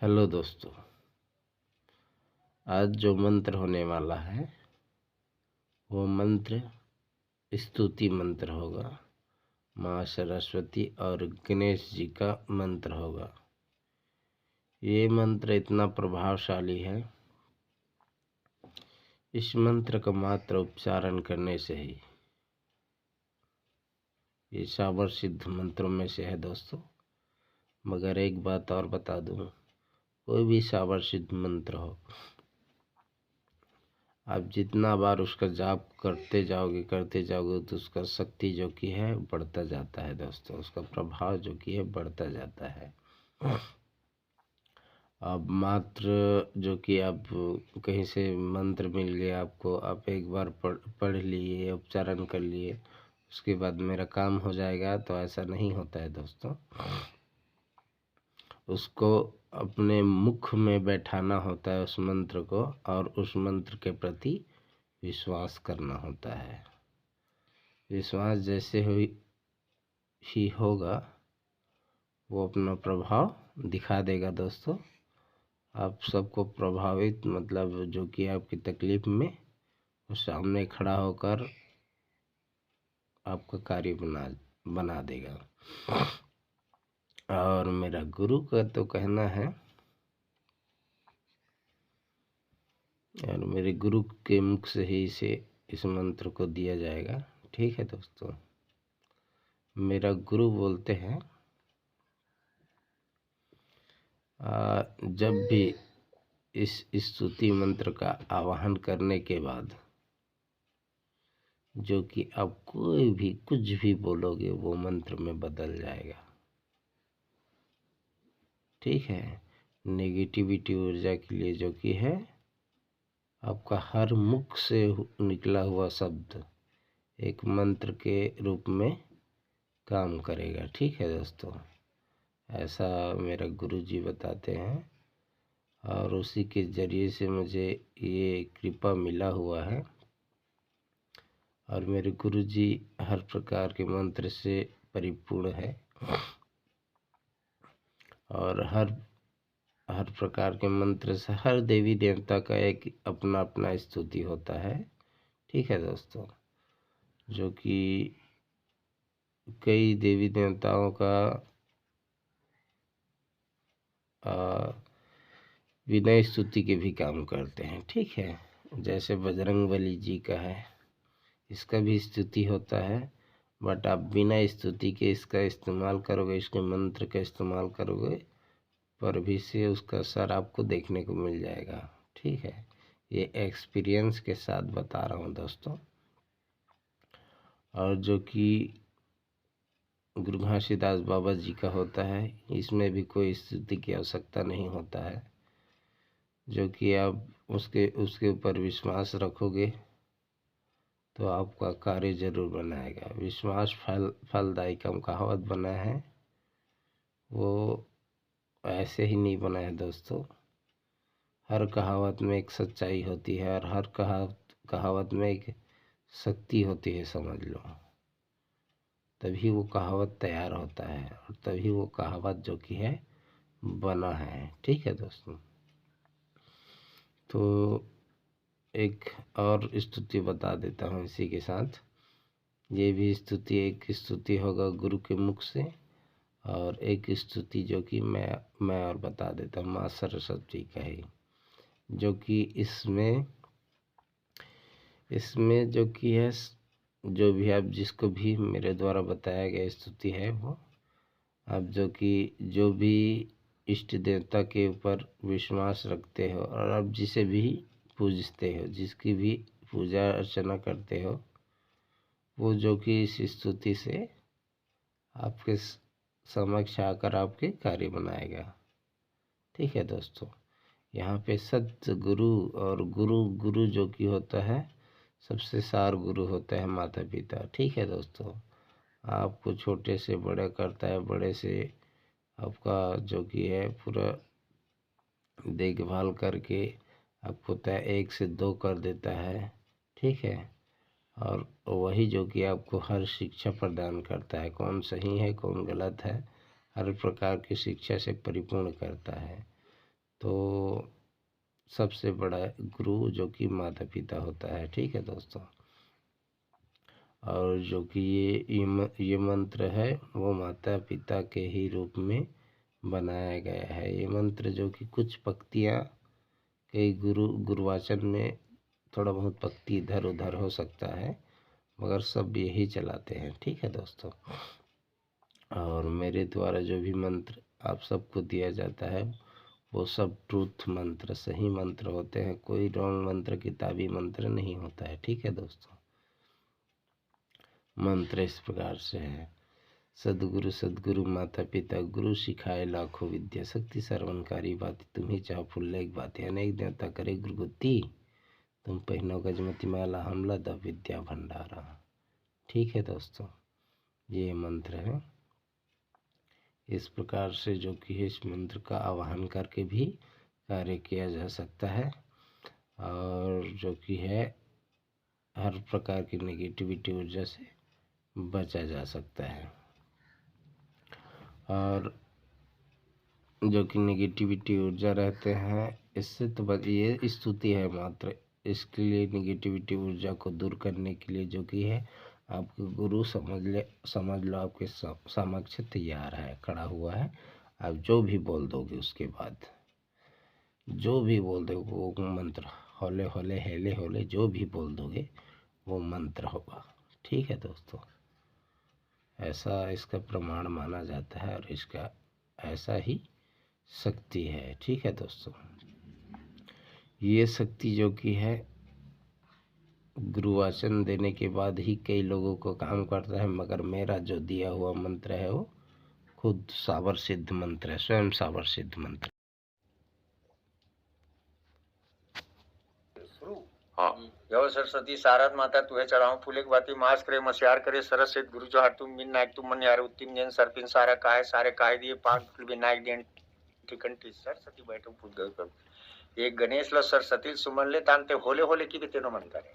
Hello दोस्तों, आज जो मंत्र होने वाला है वो मंत्र स्तुति मंत्र होगा। माँ सरस्वती और गणेश जी का मंत्र होगा। ये मंत्र इतना प्रभावशाली है, इस मंत्र का मात्र उच्चारण करने से ही ये सावर सिद्ध मंत्रों में से है दोस्तों। मगर एक बात और बता दूं, कोई भी सावर सिद्ध मंत्र हो, आप जितना बार उसका जाप करते जाओगे तो उसका शक्ति जो कि है बढ़ता जाता है दोस्तों। उसका प्रभाव जो कि है बढ़ता जाता है। अब मात्र जो कि आप कहीं से मंत्र मिल गया आपको, आप एक बार पढ़ लिए, उच्चारण कर लिए, उसके बाद मेरा काम हो जाएगा, तो ऐसा नहीं होता है दोस्तों। उसको अपने मुख में बैठाना होता है उस मंत्र को, और उस मंत्र के प्रति विश्वास करना होता है। विश्वास जैसे ही होगा वो अपना प्रभाव दिखा देगा दोस्तों। आप सबको प्रभावित, मतलब जो कि आपकी तकलीफ में वो सामने खड़ा होकर आपका कार्य बना देगा। और मेरा गुरु का तो कहना है, और मेरे गुरु के मुख से ही इस मंत्र को दिया जाएगा। ठीक है दोस्तों, मेरा गुरु बोलते हैं जब भी इस स्तुति मंत्र का आवाहन करने के बाद जो कि आप कोई भी कुछ भी बोलोगे वो मंत्र में बदल जाएगा। ठीक है, नेगेटिविटी ऊर्जा के लिए जो कि है आपका हर मुख से निकला हुआ शब्द एक मंत्र के रूप में काम करेगा। ठीक है दोस्तों, ऐसा मेरा गुरुजी बताते हैं, और उसी के जरिए से मुझे ये कृपा मिला हुआ है। और मेरे गुरुजी हर प्रकार के मंत्र से परिपूर्ण है, और हर प्रकार के मंत्र से हर देवी देवता का एक अपना अपना स्तुति होता है। ठीक है दोस्तों, जो कि कई देवी देवताओं का बिना स्तुति के भी काम करते हैं। ठीक है, जैसे बजरंगबली जी का है, इसका भी स्तुति होता है, बट आप बिना स्तुति के इसका इस्तेमाल करोगे, इसके मंत्र का इस्तेमाल करोगे, पर भी से उसका असर आपको देखने को मिल जाएगा। ठीक है, ये एक्सपीरियंस के साथ बता रहा हूँ दोस्तों। और जो कि गुरु घासीदास बाबा जी का होता है, इसमें भी कोई स्तुति की आवश्यकता नहीं होता है। जो कि आप उसके ऊपर विश्वास रखोगे तो आपका कार्य जरूर बनाएगा। विश्वास फलदायी का कहावत बना है, वो ऐसे ही नहीं बना है दोस्तों। हर कहावत में एक सच्चाई होती है, और हर कहावत में एक शक्ति होती है, समझ लो। तभी वो कहावत तैयार होता है, और तभी वो कहावत जो कि है बना है। ठीक है दोस्तों, तो एक और स्तुति बता देता हूँ इसी के साथ। ये भी स्तुति, एक स्तुति होगा गुरु के मुख से, और एक स्तुति जो कि मैं और बता देता हूँ माँ सरस्वती का ही, जो कि इसमें जो कि है, जो भी आप जिसको भी मेरे द्वारा बताया गया स्तुति है, वो आप जो भी इष्ट देवता के ऊपर विश्वास रखते हो, और आप जिसे भी पूजते हो, जिसकी भी पूजा अर्चना करते हो, वो जो कि इस स्तुति से आपके समक्ष आकर आपके कार्य बनाएगा। ठीक है दोस्तों, यहाँ पे सत्य गुरु और गुरु जो कि होता है, सबसे सार गुरु होता है माता पिता। ठीक है दोस्तों, आपको छोटे से बड़े करता है, बड़े से आपका जो कि है पूरा देखभाल करके आपको 1 से 2 कर देता है। ठीक है, और वही जो कि आपको हर शिक्षा प्रदान करता है, कौन सही है कौन गलत है, हर प्रकार की शिक्षा से परिपूर्ण करता है। तो सबसे बड़ा गुरु जो कि माता पिता होता है। ठीक है दोस्तों, और जो कि ये मंत्र है वो माता पिता के ही रूप में बनाया गया है। ये मंत्र जो कि कुछ पंक्तियाँ कई गुरुवाचन में थोड़ा बहुत पंक्ति इधर उधर हो सकता है, मगर सब यही चलाते हैं। ठीक है दोस्तों, और मेरे द्वारा जो भी मंत्र आप सबको दिया जाता है वो सब ट्रूथ मंत्र, सही मंत्र होते हैं। कोई रॉन्ग मंत्र, किताबी मंत्र नहीं होता है। ठीक है दोस्तों, मंत्र इस प्रकार से है। सदगुरु सदगुरु माता पिता गुरु सिखाए लाखों विद्या, शक्ति सर्वनकारी बात तुम्हें चाहो फुल्लेक बात, अनेक देवता करे गुरुगुति, तुम पहनो गजमती माला हमला द विद्या भंडारा। ठीक है दोस्तों, ये मंत्र है। इस प्रकार से जो कि इस मंत्र का आवाहन करके भी कार्य किया जा सकता है, और जो कि है हर प्रकार की नेगेटिविटी ऊर्जा से बचा जा सकता है। और जो कि नेगेटिविटी ऊर्जा रहते हैं, इससे तो ये स्तुति है मात्र। इसके लिए नेगेटिविटी ऊर्जा को दूर करने के लिए जो कि है आपके गुरु समझ लो आपके समक्ष तैयार है, खड़ा हुआ है। आप जो भी बोल दोगे उसके बाद जो भी बोल दोगे वो मंत्र, होले होले हेले होले जो भी बोल दोगे वो मंत्र होगा। ठीक है दोस्तों, ऐसा इसका प्रमाण माना जाता है और इसका ऐसा ही शक्ति है। ठीक है दोस्तों, ये शक्ति जो कि है गुरुवाचन देने के बाद ही कई लोगों को काम करता है, मगर मेरा जो दिया हुआ मंत्र है वो खुद सावर सिद्ध मंत्र है, स्वयं सावर सिद्ध मंत्र। हाँ, यव सरस्वती सारद माता तुहे चढ़ाऊं फूले की बाती मास करे मसियार करे सरस सिद्ध गुरु जो तुम बिन नायक तुम मन यार उत्तिम जैन सरपिन सारा काहे दिए पांच फूल विनायक देन ठिकंठी सरस्वती बैठो पूत गए। एक गणेश ल सरस्वती सुमन ले तानते होले होले की भी तेनो मन करे।